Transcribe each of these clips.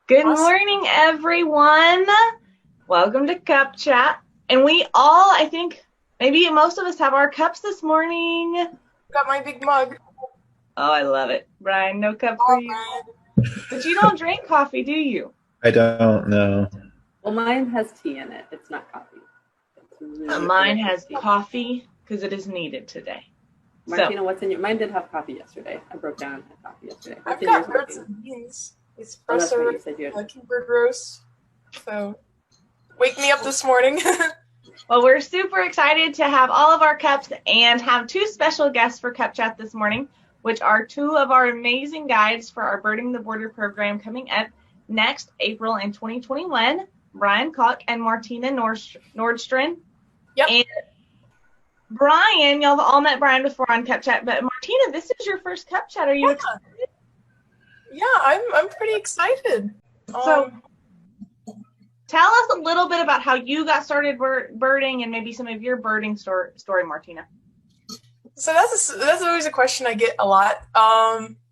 Good Awesome. morning, everyone. Welcome to Cup Chat. And we all, I think, maybe most of us have our cups this morning. Got my big mug. Oh, I love it. Brian, no cup for All you. right. But you don't drink coffee, do you? I don't know. Well, mine has tea in it. It's not coffee. It's really Mine delicious. has coffee because it is needed today. So, Martina, what's in your? Mine did have coffee yesterday. I broke down and had coffee yesterday. What's I've in yours, got birds Martina? and beans, Oh, that's espresso right. You roast, said you had. kingbird roast. So wake me up this morning. well, we're super excited to have all of our cups and have two special guests for Cup Chat this morning, which are two of our amazing guides for our Birding the Border program coming up next April in 2021, Bryan Calk and Martina Nordstrand. Yep. And Bryan, y'all have all met Bryan before on Cup Chat, but Martina, this is your first Cup Chat. Are you excited? Yeah, I'm pretty excited. So tell us a little bit about how you got started birding and maybe some of your birding story, Martina. So that's always a question I get a lot.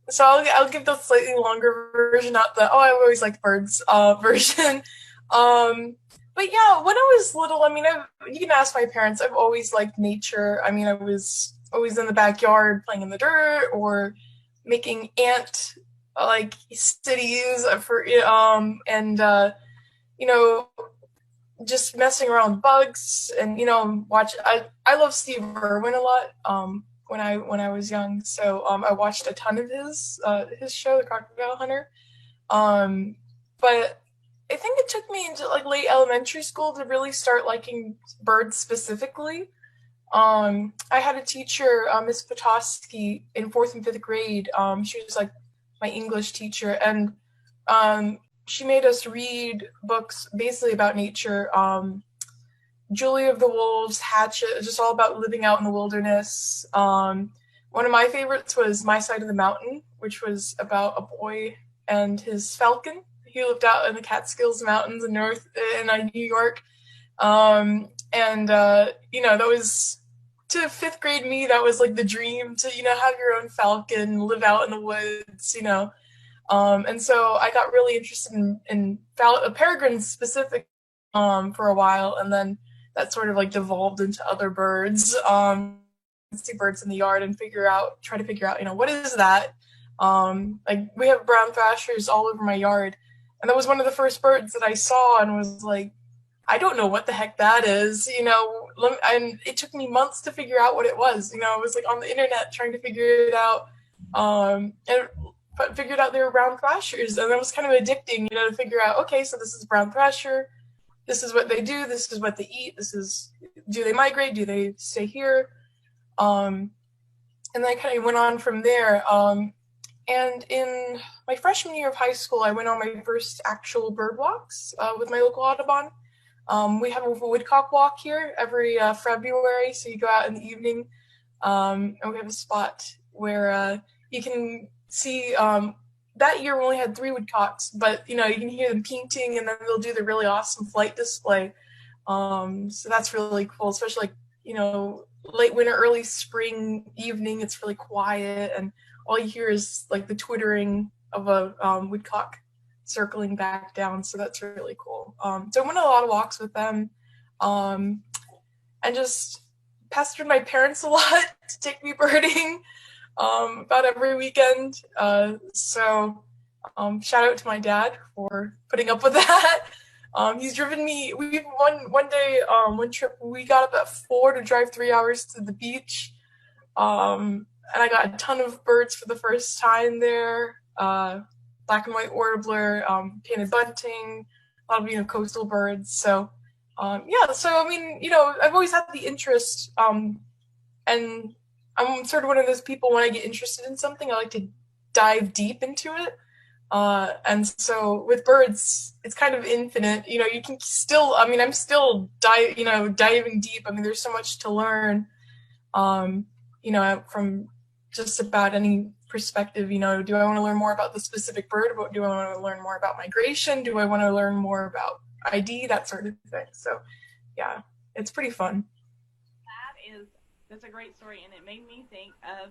So I'll give the slightly longer version, not the I've always liked birds version. But yeah, when I was little, I mean, you can ask my parents. I've always liked nature. I mean, I was always in the backyard playing in the dirt or making ant like cities for and you know just messing around with bugs and watch. I love Steve Irwin a lot. When I was young, so I watched a ton of his show, The Crocodile Hunter. But I think it took me into like late elementary school to really start liking birds specifically. I had a teacher, Miss Potosky, in fourth and fifth grade. She was like my English teacher, and she made us read books basically about nature. Julie of the Wolves, Hatchet, just all about living out in the wilderness. One of my favorites was My Side of the Mountain, which was about a boy and his falcon. He lived out in the Catskills Mountains in New York. That was to fifth grade me. That was like the dream to have your own falcon, live out in the woods. And so I got really interested in peregrines specific for a while, and then that sort of like devolved into other birds. See birds in the yard and try to figure out, what is that? Like we have brown thrashers all over my yard, and that was one of the first birds that I saw and was like, I don't know what the heck that is. And it took me months to figure out what it was. I was like on the internet trying to figure it out. But figured out they were brown thrashers, and that was kind of addicting, to figure out, okay, so this is brown thrasher, this is what they do, this is what they eat, do they migrate, do they stay here? And then I kind of went on from there. And in my freshman year of high school, I went on my first actual bird walks with my local Audubon. We have a woodcock walk here every February, so you go out in the evening, and we have a spot where you can see. That year we only had 3 woodcocks, but you can hear them painting, and then they'll do the really awesome flight display. So that's really cool, especially late winter, early spring evening. It's really quiet, and all you hear is like the twittering of a woodcock circling back down. So that's really cool. So I went on a lot of walks with them, and just pestered my parents a lot to take me birding about every weekend. So shout out to my dad for putting up with that. He's driven me. We one day, one trip, we got up at 4 to drive 3 hours to the beach, and I got a ton of birds for the first time there. Black and white warbler, painted bunting, a lot of coastal birds. So yeah. So I mean, I've always had the interest, and I'm sort of one of those people, when I get interested in something, I like to dive deep into it. And so with birds, it's kind of infinite. You can still, I mean, I'm still diving deep. I mean, there's so much to learn, from just about any perspective. Do I want to learn more about the specific bird? Do I want to learn more about migration? Do I want to learn more about ID? That sort of thing. So yeah, it's pretty fun. That's a great story, and it made me think of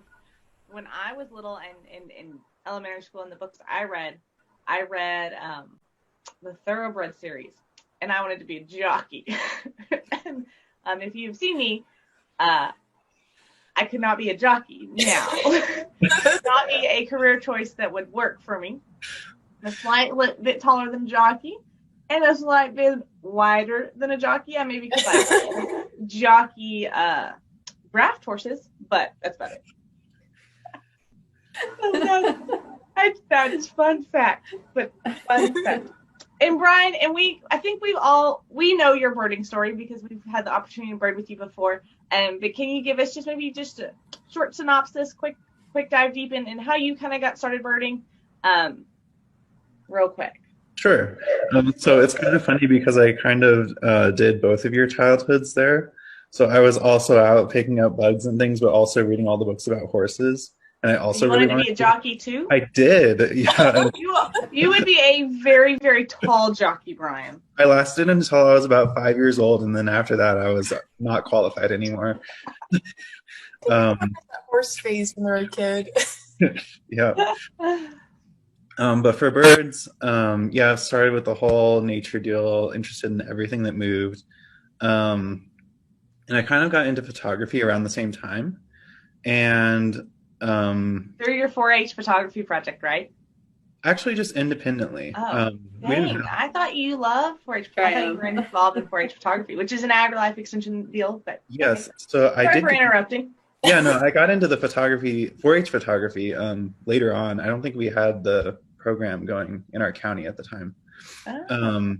when I was little and in elementary school. In the books I read the Thoroughbred series, and I wanted to be a jockey. And if you've seen me, I could not be a jockey now. Not be a career choice that would work for me. I'm a slight bit taller than a jockey, and a slight bit wider than a jockey. I maybe could like jockey draft horses, but that's about it. That's fun fact, but fun fact. And Bryan, and I think we know your birding story because we've had the opportunity to bird with you before. But can you give us maybe a short synopsis, quick dive deep in how you kind of got started birding, real quick? Sure. So it's kind of funny because I kind of did both of your childhoods there. So I was also out picking up bugs and things, but also reading all the books about horses. And I also you wanted to be a jockey too? I did. Yeah. You would be a very, very tall jockey, Bryan. I lasted until I was about 5 years old, and then after that, I was not qualified anymore. That horse phase when they were a kid. Yeah. But for birds, I've started with the whole nature deal, interested in everything that moved. And I kind of got into photography around the same time. And through your 4-H photography project, right? Actually, just independently. Oh, I thought you loved 4-H. I thought you were involved in 4-H photography, which is an AgriLife extension deal. But yes, so I did. Sorry for interrupting. Yeah, no, I got into the 4-H photography later on. I don't think we had the program going in our county at the time. Oh.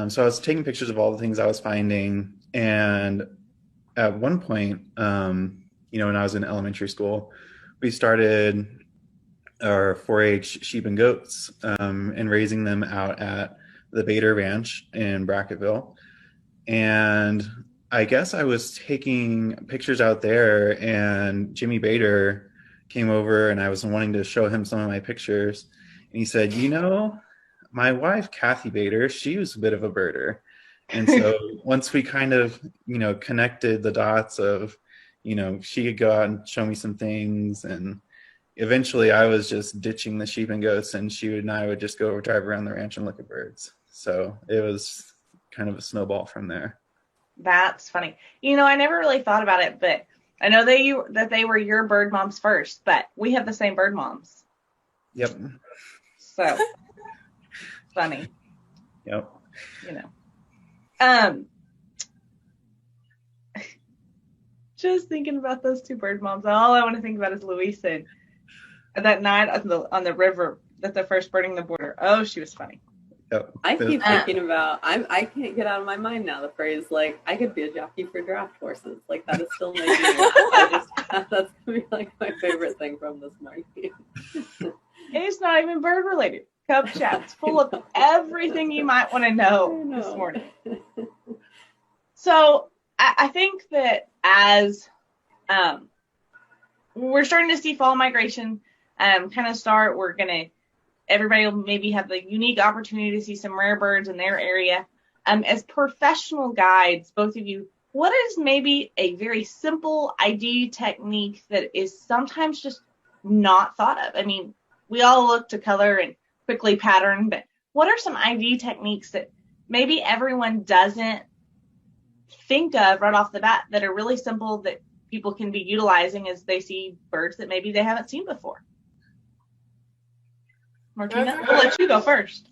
So I was taking pictures of all the things I was finding, and at one point, when I was in elementary school, we started our 4-H sheep and goats and raising them out at the Bader Ranch in Bracketville. And I guess I was taking pictures out there, and Jimmy Bader came over, and I was wanting to show him some of my pictures. And he said, my wife, Kathy Bader, she was a bit of a birder. And so once we kind of, connected the dots of, she could go out and show me some things, and eventually I was just ditching the sheep and goats, and she and I would just go drive around the ranch and look at birds. So it was kind of a snowball from there. That's funny. I never really thought about it, but I know that they were your bird moms first, but we have the same bird moms. Yep. So funny. Yep. Just thinking about those two bird moms, all I want to think about is Louisa. And that night on the river that they're first birding the border. Oh, she was funny. Yep. I keep thinking about, I can't get out of my mind now the phrase, I could be a jockey for draft horses. That is still making me laugh. That's going to be my favorite thing from this morning. It's not even bird related. Cub Chat. It's full of everything you might want to know this morning. So I think that as we're starting to see fall migration kind of start, everybody will maybe have the unique opportunity to see some rare birds in their area. As professional guides, both of you, what is maybe a very simple ID technique that is sometimes just not thought of? I mean, we all look to color and quickly pattern, but what are some ID techniques that maybe everyone doesn't think of right off the bat that are really simple that people can be utilizing as they see birds that maybe they haven't seen before? Martina, we'll let you go first.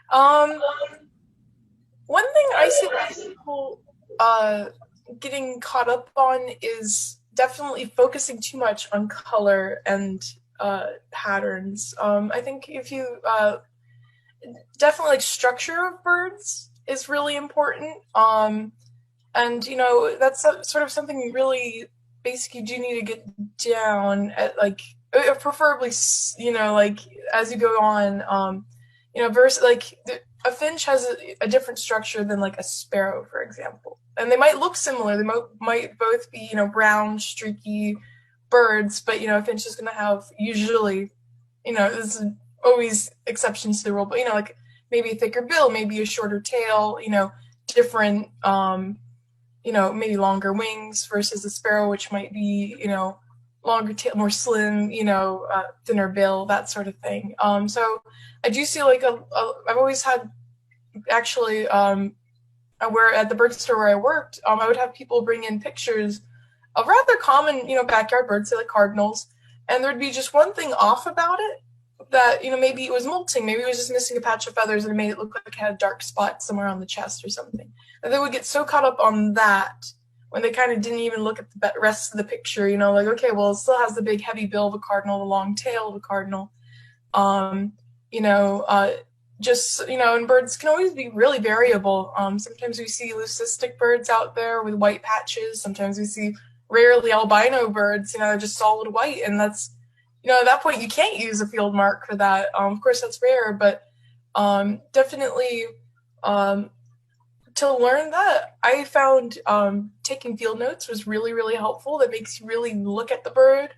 One thing I see people getting caught up on is definitely focusing too much on color and patterns. I think if you definitely structure of birds is really important. And that's sort of something really basic you do need to get down at, preferably, as you go on, versus a finch has a different structure than a sparrow, for example. And they might look similar. They might both be, brown, streaky birds, but, a finch is going to have usually, there's always exceptions to the rule, but, maybe a thicker bill, maybe a shorter tail, different, maybe longer wings versus a sparrow, which might be, longer tail, more slim, thinner bill, that sort of thing. So I do see I've always had actually where at the bird store where I worked, I would have people bring in pictures of rather common, backyard birds, say like cardinals, and there'd be just one thing off about it that, maybe it was molting, maybe it was just missing a patch of feathers and it made it look like it had a dark spot somewhere on the chest or something. And they would get so caught up on that when they kind of didn't even look at the rest of the picture, like, okay, well, it still has the big heavy bill of a cardinal, the long tail of a cardinal. And birds can always be really variable. Sometimes we see leucistic birds out there with white patches. Sometimes we see rarely albino birds, they're just solid white. And that's, at that point, you can't use a field mark for that. Of course, that's rare, but definitely to learn that, I found taking field notes was really, really helpful. That makes you really look at the bird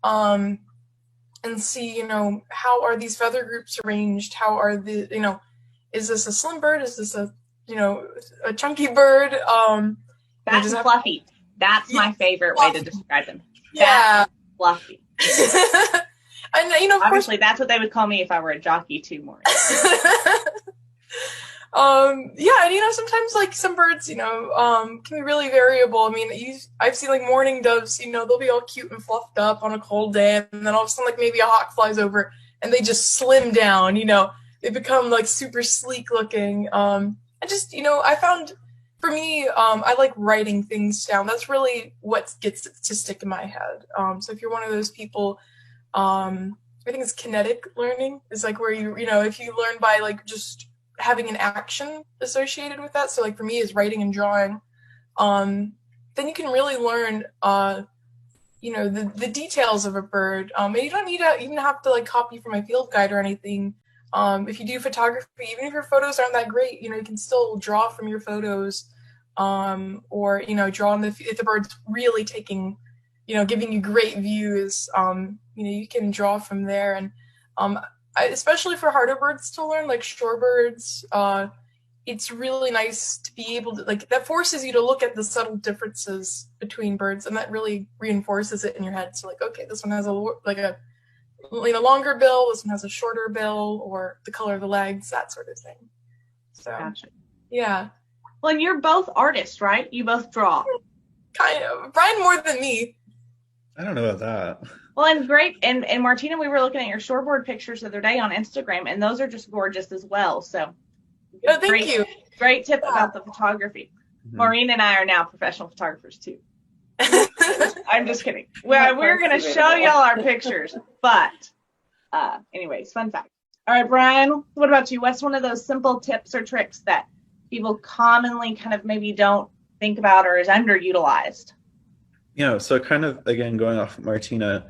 and see, how are these feather groups arranged? How are the, is this a slim bird? Is this a chunky bird? Fat and fluffy. That's my favorite way to describe them. Yeah. Fat, fluffy. And, obviously, that's what they would call me if I were a jockey too, more. And sometimes like some birds, can be really variable. I mean, I've seen like mourning doves, they'll be all cute and fluffed up on a cold day, and then all of a sudden like maybe a hawk flies over and they just slim down, they become like super sleek looking. I found for me, I like writing things down. That's really what gets it to stick in my head. So if you're one of those people, I think it's kinetic learning is like where if you learn by like just having an action associated with that. So like for me is writing and drawing. Then you can really learn, the details of a bird. And you don't need to even have to like copy from my field guide or anything. If you do photography, even if your photos aren't that great, you can still draw from your photos, or draw if the bird's really taking, giving you great views. You can draw from there, and especially for harder birds to learn, like shorebirds, it's really nice to be able to that forces you to look at the subtle differences between birds, and that really reinforces it in your head. So like, okay, this one has a longer bill, this one has a shorter bill, or the color of the legs, that sort of thing. So gotcha. Yeah. Well, and you're both artists, right? You both draw. Kind of. Bryan more than me. I don't know about that. Well, and great. And Martina, we were looking at your shortboard pictures the other day on Instagram, and those are just gorgeous as well. So thank you. Great tip about the photography. Mm-hmm. Maureen and I are now professional photographers too. I'm just kidding. We're going to show y'all our pictures. But anyways, fun fact. All right, Bryan, what about you? What's one of those simple tips or tricks that people commonly kind of maybe don't think about or is underutilized? So kind of, again, going off Martina,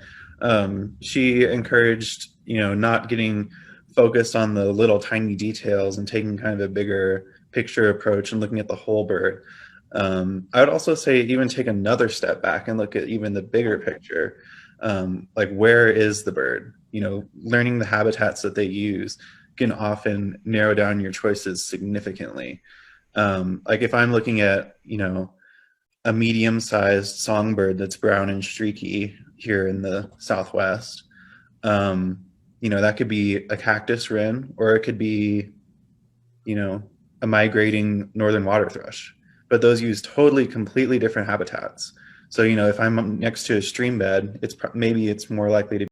she encouraged, not getting focused on the little tiny details and taking kind of a bigger picture approach and looking at the whole bird. I would also say even take another step back and look at even the bigger picture. Like, where is the bird? Learning the habitats that they use can often narrow down your choices significantly. Like if I'm looking at, a medium-sized songbird that's brown and streaky here in the Southwest, that could be a cactus wren, or it could be, a migrating northern water thrush. But those use completely different habitats. So, if I'm next to a stream bed, maybe it's more likely to